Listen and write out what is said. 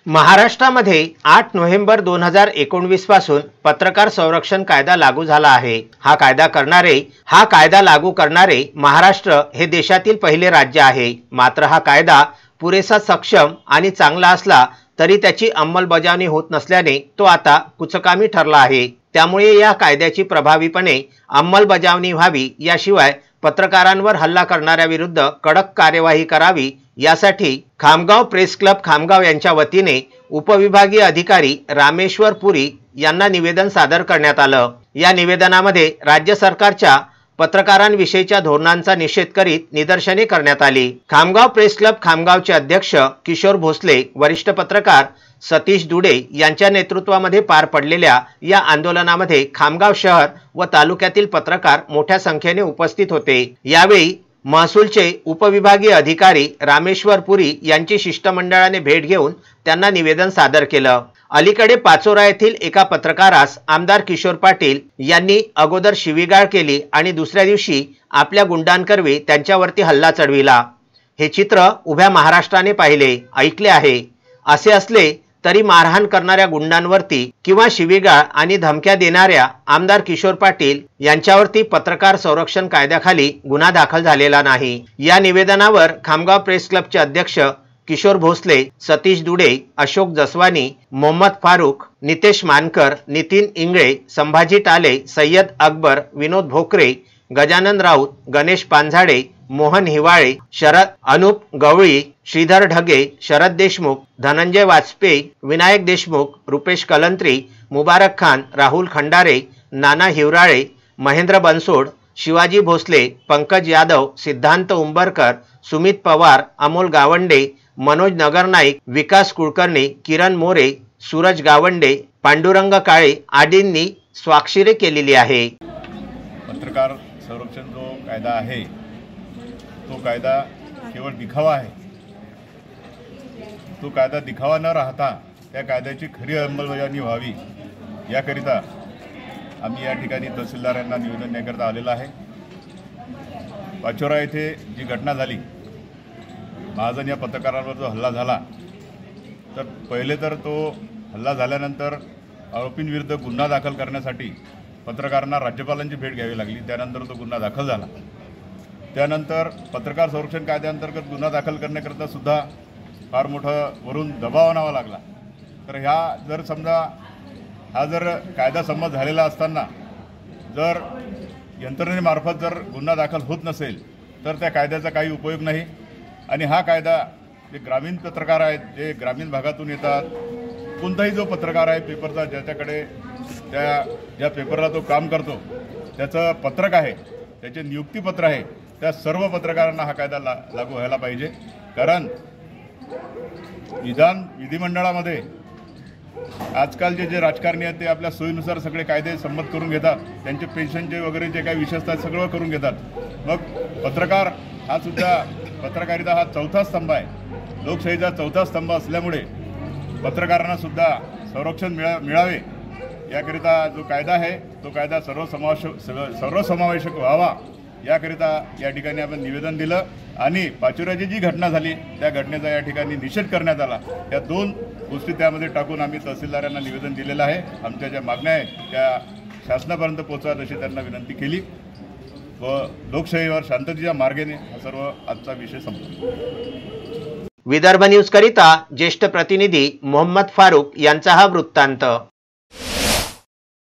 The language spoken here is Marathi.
महाराष्ट्रामध्ये 8 नोव्हेंबर 2019 पासून पत्रकार संरक्षण कायदा लागू झाला आहे। हा कायदा लागू करणारे महाराष्ट्र हे देशातील पहिले राज्य आहे। मात्र हा कायदा पुरेसा सक्षम आणि चांगला असला तरी त्याची अंमलबजावणी होत नसल्याने तो आता कुचकामी ठरला आहे। त्यामुळे या कायद्याची प्रभावीपणे अंमलबजावणी व्हावी, याशिवाय पत्रकारांवर हल्ला करणाऱ्याविरुद्ध कडक कार्यवाही करावी यासाठी खामगाव प्रेस क्लब खामगाव यांच्या वतीने उपविभागीय अधिकारी रामेश्वर पुरी यांना निवेदन सादर करण्यात आलं। या निवेदनामध्ये राज्य सरकारच्या पत्रकारांविषयीच्या धोरणांचा निषेध करीत निदर्शने करण्यात आली। खामगाव प्रेस क्लब खामगावचे अध्यक्ष किशोर भोसले, वरिष्ठ पत्रकार सतीश दुडे यांच्या नेतृत्वामध्ये पार पडलेल्या या आंदोलनामध्ये खामगाव शहर व तालुक्यातील पत्रकार मोठ्या संख्येने उपस्थित होते। यावेळी महसूलचे उपविभागीय अधिकारी रामेश्वर पुरी यांची शिष्टमंडळाने भेट घेऊन त्यांना निवेदन सादर केलं। अलीकडे पाचोरा येथील एका पत्रकारास आमदार किशोर पाटील यांनी अगोदर शिवीगाळ केली आणि दुसऱ्या दिवशी आपल्या गुंडांकरवी त्यांच्यावरती हल्ला चढविला। हे चित्र उभ्या महाराष्ट्राने पाहिले, ऐकले आहे। असे असले तरी मारहाण करणाऱ्या गुंडांवरती किंवा शिवीगाळ आणि धमक्या देणाऱ्या आमदार किशोर पाटील यांच्यावरती पत्रकार संरक्षण कायद्याखाली गुन्हा दाखल झालेला नाही। या निवेदनावर खामगाव प्रेस क्लबचे अध्यक्ष किशोर भोसले, सतीश दुडे, अशोक जसवानी, मोहम्मद फारूक, नितेश मानकर, नितीन इंगळे, संभाजी टाले, सय्यद अकबर, विनोद भोकरे, गजानन राऊत, गणेश पांझाडे, मोहन हिवाळे, शरद अनुप गवळी, श्रीधर ढगे, शरद देशमुख, धनंजय वाजपेयी, विनायक देशमुख, रुपेश कलंत्री, मुबारक खान, राहुल खंडारे, नाना हिवराळे, महेंद्र बनसोड, शिवाजी भोसले, पंकज यादव, सिद्धांत उंबरकर, सुमित पवार, अमोल गावंडे, मनोज नगरनाईक, विकास कुलकर्णी, किरण मोरे, सूरज गावंडे, पांडुरंग काळे आदींनी स्वाक्षरी केलेली आहे। पत्रकार संरक्षण जो कायदा आहे तो कायदा केवळ दिखावा आहे। तो कायदा दिखावा न राहता त्या कायद्याची खरी अंमलबजावणी व्हावी याकरिता आम्ही या ठिकाणी तहसीलदार यांना निवेदन देण्याकरता आलेला आहे। पाचोरा येथे जी घटना झाली, महाजन या पत्रकारांवर जो हल्ला झाला, तर पहिले तर तो हल्ला झाल्यानंतर आरोपींविरुद्ध गुन्हा दाखल करण्यासाठी पत्रकारांना राज्यपालांची भेट घ्यावी लागली। त्यानंतर तो गुन्हा दाखल झाला। त्यानंतर पत्रकार संरक्षण कायद्याअंतर्गत गुन्हा दाखल करण्याकरता सुद्धा फार मोठं वरून दबाव आणावा लागला। तर हा जर कायदा संमत झालेला असताना जर यंत्रणेमार्फत जर गुन्हा दाखल होत नसेल तर त्या कायद्याचा काही उपयोग नाही। आणि हा कायदा जे ग्रामीण पत्रकार आहेत, जे ग्रामीण भागातून येतात, कोणताही जो पत्रकार आहे पेपरचा, ज्याच्याकडे ज्या पेपरला तो काम करतो त्याचं पत्रक आहे, त्याचे नियुक्तीपत्र आहे, त्या सर्व पत्रकारांना हा कायदा लागू व्हायला पाहिजे। कारण विधिमंडळामध्ये आजकालचे जे राजकारणी आहेत ते आपल्या सोयीनुसार सगळे कायदे संमत करून घेतात, त्यांचे पेन्शनचे वगैरे जे काही विषय असतात सगळं करून घेतात। मग पत्रकार हा सुद्धा, पत्रकारिता हा चौथा स्तंभ आहे, लोकशाहीचा चौथा स्तंभ असल्यामुळे पत्रकारांना सुद्धा संरक्षण मिळावे याकरिता जो कायदा आहे तो कायदा सर्वसमावेशक व्हावा याकरिता या ठिकाणी आपण निवेदन दिलं। आणि पाचोऱ्याची जी घटना झाली त्या घटनेचा या ठिकाणी निषेध करण्यात आला। त्या दोन गोष्टी त्यामध्ये टाकून आम्ही तहसीलदारांना निवेदन दिलेलं आहे। आमच्या ज्या मागण्या आहेत त्या शासनापर्यंत पोहोचवाव्यात अशी त्यांना विनंती केली व लोकशाहीवर शांततेच्या मार्गाने हा सर्व आजचा विषय संपला। विदर्भ न्यूज करिता ज्येष्ठ प्रतिनिधी मोहम्मद फारूक यांचा हा वृत्तांत।